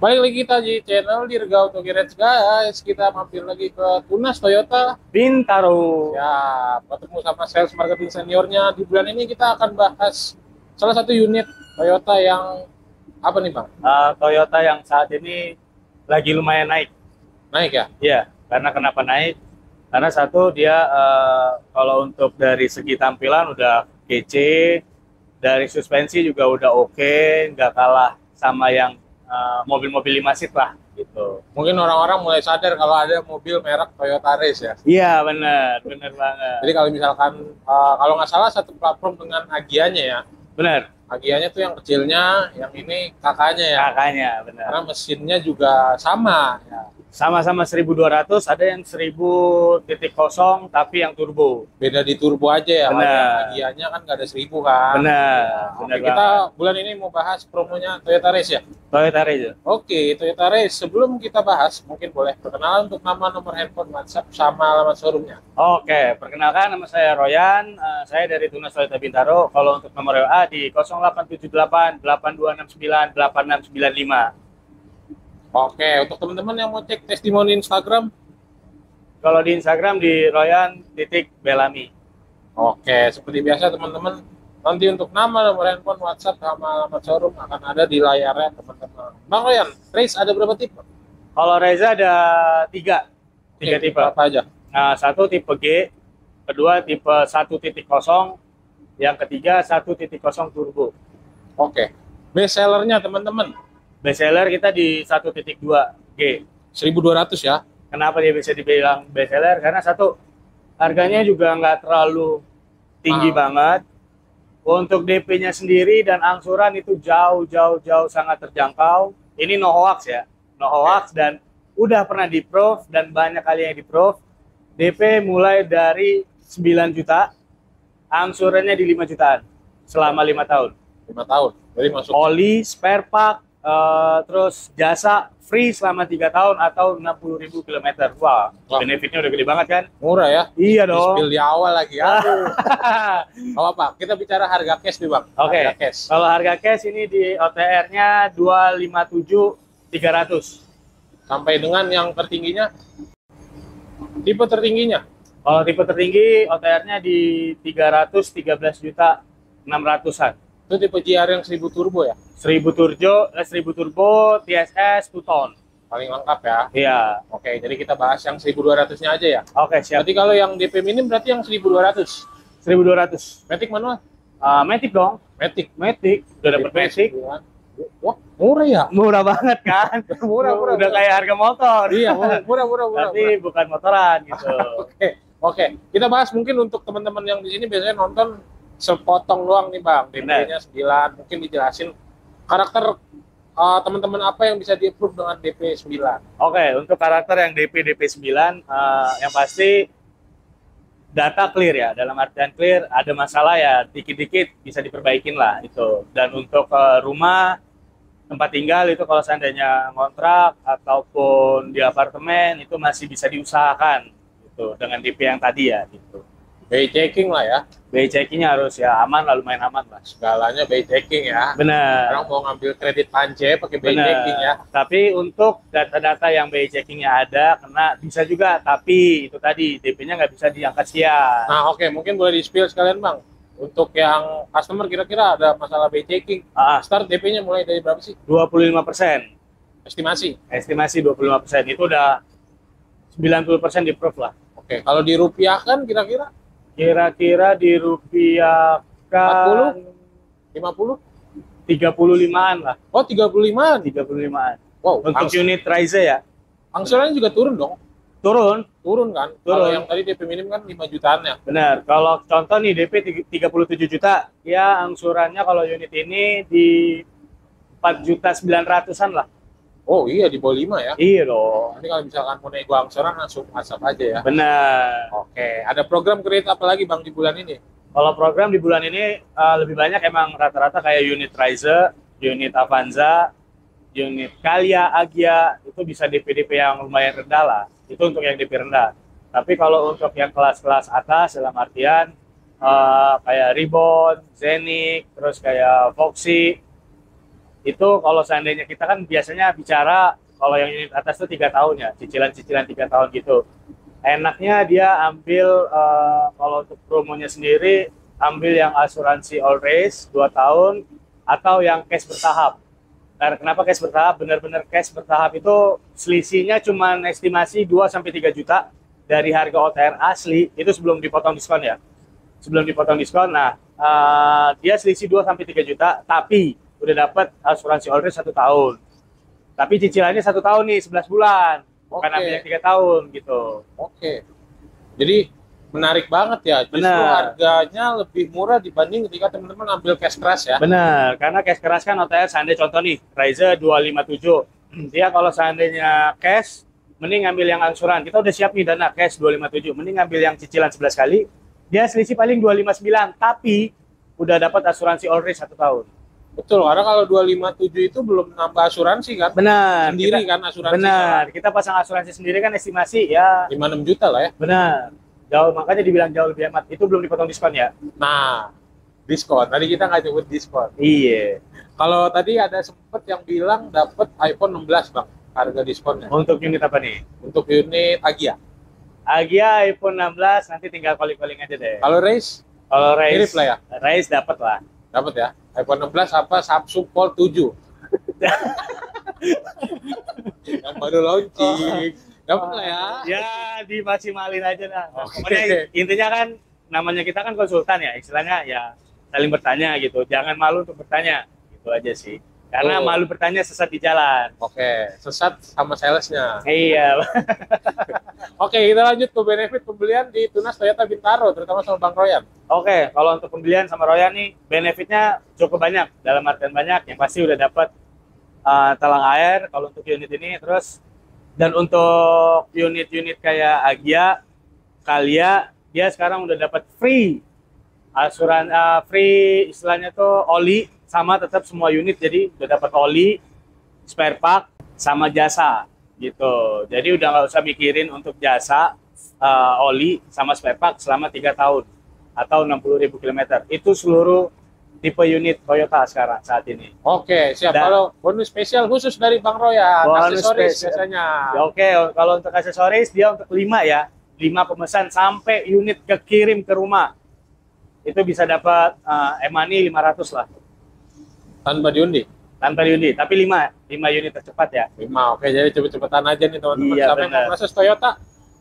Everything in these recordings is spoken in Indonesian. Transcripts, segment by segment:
Balik lagi kita di channel Dirga Auto Garage guys. Kita mampir lagi ke Tunas Toyota. Bintaro. Ya, ketemu sama sales marketing seniornya. Di bulan ini kita akan bahas salah satu unit Toyota yang apa nih Bang? Toyota yang saat ini lagi lumayan naik. Naik ya? Iya, karena kenapa naik? Karena satu dia kalau untuk dari segi tampilan udah kece, dari suspensi juga udah oke, nggak kalah sama yang mobil-mobil 5 seat lah gitu. Mungkin orang-orang mulai sadar kalau ada mobil merek Toyota Race ya. Iya, bener banget. Jadi kalau misalkan kalau nggak salah satu platform dengan Agianya ya. Bener. Agianya tuh yang kecilnya, yang ini kakaknya ya. Kakaknya, bener. Karena mesinnya juga sama ya. Sama-sama 1200, ada yang 1000.0 tapi yang turbo. Beda di turbo aja ya. Benar. Agianya kan nggak ada 1000 kan. Bener, Ya, bener oke, kita banget. bulan ini mau bahas promonya Toyota Race ya. Toyota Race. Oke, Toyota Race. Sebelum kita bahas, mungkin boleh perkenalan untuk nama, nomor handphone, WhatsApp, sama alamat showroomnya. Oke, perkenalkan nama saya Royan, saya dari Tunas Toyota Bintaro. Kalau untuk nomor WA di 0878 8269 8695. Oke, untuk teman-teman yang mau cek testimoni Instagram, Kalau di Instagram di Royan.Belami. oke, seperti biasa teman-teman, nanti untuk nama, nomor handphone, WhatsApp, sama alamat showroom akan ada di layarnya teman-teman. Bang Royan, Race ada berapa tipe? Kalau Reza ada tiga Oke, tipe. apa aja? Nah, satu tipe G, kedua tipe 1.0, yang ketiga 1.0 turbo. Oke, best sellernya teman-teman, Best seller kita di 1.2 G. 1.200 ya. Kenapa dia bisa dibilang best seller? Karena satu, harganya juga nggak terlalu tinggi banget. Untuk DP-nya sendiri dan angsuran itu jauh sangat terjangkau. Ini no hoax ya, no hoax, dan udah pernah di-proof dan banyak kali yang di-proof. DP mulai dari 9 juta, angsurannya di 5 jutaan selama 5 tahun. 5 tahun, jadi masuk. Oli, spare part, terus jasa free selama 3 tahun atau 60.000 km. Wah, Wah. benefitnya udah gede banget kan? Murah ya. Iya Di dong. spill di awal lagi. Aduh. Kalau apa? Kita bicara harga cash nih Bang. Oke. Harga cash. Kalau harga cash ini di OTR-nya 257.300. Sampai dengan yang tertingginya. Tipe tertingginya. Kalau tipe tertinggi OTR-nya di 313.600-an. Itu tipe GR yang 1000 turbo ya. 1000 turbo, TSS 2 ton. Paling lengkap ya. Iya. Oke, jadi kita bahas yang 1200-nya aja ya. Oke, siap. Berarti kalau yang DP minim berarti yang 1200. 1200. Matic manual? Matic dong. Matic. Matic. Udah dapet DP Matic. 9. Wah, murah ya? Murah banget kan? Murah. Udah kayak harga motor. Iya, murah. Tapi bukan motoran gitu. Oke. Kita bahas mungkin untuk teman-teman yang di sini biasanya nonton sepotong doang nih Bang. DP-nya 9. Mungkin dijelasin karakter teman-teman apa yang bisa di-approve dengan DP 9. Oke, untuk karakter yang DP 9, yang pasti data clear ya. Dalam artian clear, ada masalah ya dikit-dikit bisa diperbaikin lah itu. Dan untuk rumah, tempat tinggal itu kalau seandainya ngontrak ataupun di apartemen itu masih bisa diusahakan gitu dengan DP yang tadi ya gitu. Bay checking lah ya. Bay checkingnya harus ya aman lah, lumayan aman lah. Segalanya bay checking ya. Benar. Orang mau ngambil kredit pance pakai bay Benar. checking ya. Tapi untuk data-data yang bay checkingnya ada, kena bisa juga. Tapi itu tadi DP-nya nggak bisa diangkat siang. Nah oke, mungkin boleh di-spill sekalian Bang. Untuk yang customer kira-kira ada masalah bay checking. Start DP-nya mulai dari berapa sih? 25%. Estimasi. Estimasi 25%. Itu udah 90% di-proof lah. Oke, kalau dirupiahkan kira-kira Kira-kira dirupiahkan 50? 35-an lah. Oh, 35-an. 35-an. Wow, Untuk unit Rise ya. angsurannya juga turun dong. Turun. Turun kan? Kalau yang tadi DP minim kan 5 jutaan ya. Benar. Kalau contoh nih DP 37 juta, ya angsurannya kalau unit ini di 4.900.000-an lah. Oh iya, di bawah 5 ya. Iya dong. Nanti kalau misalkan mau nego angsuran langsung WhatsApp aja ya. Benar. Oke, ada program kredit apa lagi Bang di bulan ini? Kalau program di bulan ini lebih banyak emang rata-rata kayak unit Rise, unit Avanza, unit Calya, Agia, itu bisa DP-DP yang lumayan rendah lah. Itu untuk yang DP rendah. Tapi kalau untuk yang kelas-kelas atas dalam artian kayak Ribbon, Zenith, terus kayak Foxy, Itu kalau seandainya kita kan biasanya bicara kalau yang unit atas itu 3 tahun ya, cicilan-cicilan 3 tahun gitu. Enaknya dia ambil kalau untuk promonya sendiri ambil yang asuransi all race 2 tahun atau yang cash bertahap. Karena kenapa cash bertahap? Benar-benar cash bertahap itu selisihnya cuma estimasi 2 sampai 3 juta dari harga OTR asli, itu sebelum dipotong diskon ya. Sebelum dipotong diskon, nah dia selisih 2 sampai 3 juta, tapi udah dapat asuransi all race 1 tahun. Tapi cicilannya 1 tahun nih, 11 bulan. Bukan ambil yang 3 tahun gitu. Oke. Jadi menarik banget ya. Justru Benar. harganya lebih murah dibanding ketika teman-teman ambil cash keras ya. Benar, karena cash keras kan OTR seandainya contoh nih, Ryza 257. Dia kalau seandainya cash, mending ambil yang angsuran. Kita udah siap nih dana cash 257, mending ambil yang cicilan 11 kali. Dia selisih paling 259, tapi udah dapat asuransi all race 1 tahun. Betul, karena kalau 257 itu belum nambah asuransi kan? Benar. Sendiri kan asuransi. Benar, kita pasang asuransi sendiri kan estimasi ya. 5-6 juta lah ya. Benar. Jauh, makanya dibilang jauh lebih hemat. Itu belum dipotong diskon ya. Nah, diskon. Tadi kita nggak nyebut diskon. Iya. Kalau tadi ada sempet yang bilang dapat iPhone 16 bang, harga diskonnya. Untuk unit apa nih? Untuk unit Agia. Agia iPhone 16 nanti tinggal calling-calling aja deh. Kalau Race, Kalau mirip Race, lah ya. Race dapat lah. Dapat ya. iPhone 16 apa Samsung Fold 7. Yang baru launching. Dapat lah ya. Ya, dimaksimalin aja lah. Oke. Pokoknya intinya kan namanya kita kan konsultan ya, istilahnya ya saling bertanya gitu. Jangan malu untuk bertanya. Gitu aja sih. Karena Oh. malu bertanya sesat di jalan. Oke, sesat sama salesnya. Iya. Oke, kita lanjut ke benefit pembelian di Tunas Toyota Bintaro, terutama sama Bang Royan. Oke, kalau untuk pembelian sama Royan nih, benefitnya cukup banyak. Dalam artian banyak, yang pasti udah dapat talang air kalau untuk unit ini. Terus, dan untuk unit-unit kayak Agia, Kalia, dia sekarang udah dapat free free istilahnya tuh oli, sama tetap semua unit. Jadi udah dapat oli, spare part, sama jasa gitu. Jadi udah nggak usah mikirin untuk jasa, oli, sama spare part selama 3 tahun. Atau 60.000 km. Itu seluruh tipe unit Toyota sekarang saat ini. Oke, siap. Dan- Kalau bonus spesial khusus dari Bang Royan, Bonus aksesoris spesial. biasanya. Ya, oke, kalau untuk aksesoris dia untuk 5 ya. 5 pemesan sampai unit kekirim ke rumah. Itu bisa dapat e-money 500 lah. Tanpa diundi. Tanpa diundi, tapi 5 unit tercepat ya. 5, oke. Jadi cepet-cepetan aja nih teman-teman. Iya, Sampai benar. mau proses Toyota,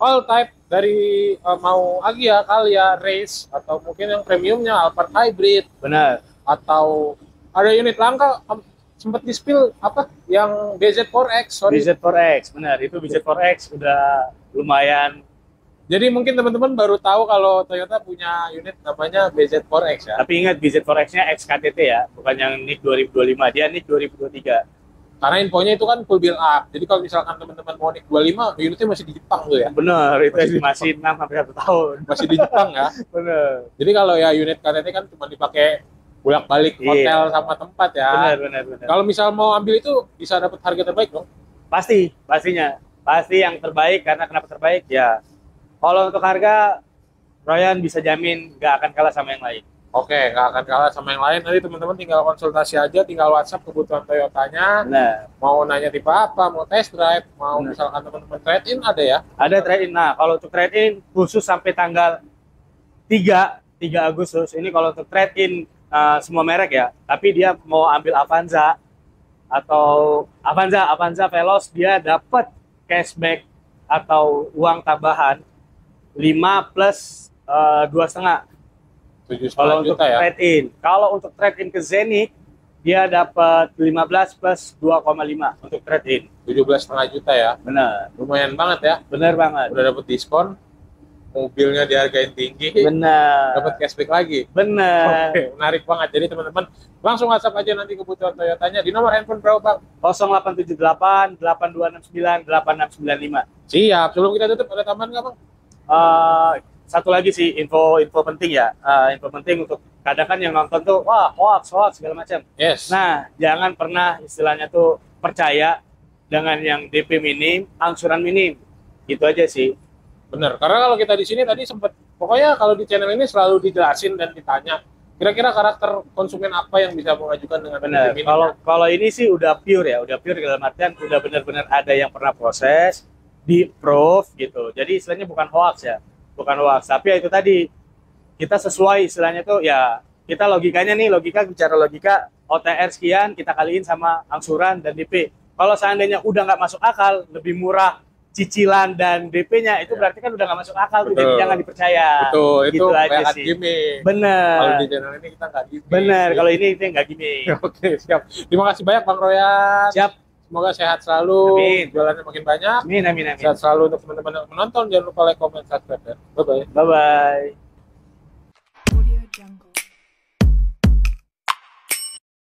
all type dari mau Agia, Kalia, Race, atau mungkin yang premiumnya Alphard Hybrid, Benar. atau ada unit langka sempat di-spill apa yang BZ4X, sorry. BZ4X, benar. Itu BZ4X udah lumayan. Jadi mungkin teman-teman baru tahu kalau Toyota punya unit namanya BZ4X ya. Tapi ingat BZ4X-nya XKTT ya, bukan yang NIK 2025. Dia NIK 2023. Karena infonya itu kan full build up. Jadi kalau misalkan teman-teman mau NIK 25, unitnya masih di Jepang tuh ya. Benar, itu Masih estimasi 6 sampai 1 tahun. Masih di Jepang ya. Benar. Jadi kalau ya unit KTT kan cuma dipakai bolak-balik Iya. hotel sama tempat ya. Benar. Kalau misal mau ambil itu bisa dapat harga terbaik dong. Pastinya. Pasti yang terbaik, karena kenapa terbaik? Ya, kalau untuk harga, Royan bisa jamin nggak akan kalah sama yang lain. Oke, nggak akan kalah sama yang lain. Nanti teman-teman tinggal konsultasi aja, tinggal WhatsApp kebutuhan Toyotanya. Nah, Mau nanya tipe apa, mau test drive, mau Benar. misalkan teman-teman trade-in ada ya. ada trade-in. Nah, kalau untuk trade-in, khusus sampai tanggal 3 Agustus, ini kalau untuk trade-in semua merek ya, tapi dia mau ambil Avanza, atau Avanza Veloz, dia dapat cashback atau uang tambahan 5 plus 2,5 kalau 7,5 untuk juta ya. trade-in. Kalau untuk trade-in ke Zenith, dia dapat 15 plus 2,5 untuk trade-in. 17,5 juta ya. Benar, Lumayan banget ya. benar banget. Udah dapat diskon, mobilnya dihargain tinggi, Benar, dapat cashback lagi. benar. Oke, menarik banget. Jadi teman-teman langsung WhatsApp aja nanti kebutuhan Toyotanya di nomor handphone berapa Bang? 0878 8269 8695. Siap. Sebelum kita tutup ada tambahan nggak Bang? Satu lagi sih info penting ya. Info penting untuk kadang kan yang nonton tuh wah hoax segala macam. Yes. Nah, jangan pernah istilahnya tuh percaya dengan yang DP minim, angsuran minim. Gitu aja sih. Bener. Karena kalau kita di sini tadi sempat, pokoknya kalau di channel ini selalu dijelasin dan ditanya Kira-kira karakter konsumen apa yang bisa mengajukan dengan Benar. minim Kalau ini sih udah pure ya, udah pure dalam artian udah benar-benar ada yang pernah proses, di proof gitu. Jadi istilahnya bukan hoax ya, bukan hoax. Tapi ya itu tadi kita sesuai istilahnya tuh ya kita logikanya nih bicara logika OTR sekian kita kaliin sama angsuran dan DP. Kalau seandainya udah nggak masuk akal, lebih murah cicilan dan DP-nya itu berarti kan udah nggak masuk akal tuh, jadi jangan dipercaya. Betul, itu gitu aja kayak sih. gimmick. Bener. Kalau di channel ini kita nggak gimmick. Bener, kalau ini itu nggak gimmick. Oke, siap. Terima kasih banyak Bang Royan. Siap. Semoga sehat selalu, Amin. jualannya makin banyak. Amin, amin, amin. Sehat selalu untuk teman-teman yang menonton. Jangan lupa like, comment, subscribe ya. Bye-bye. Bye-bye.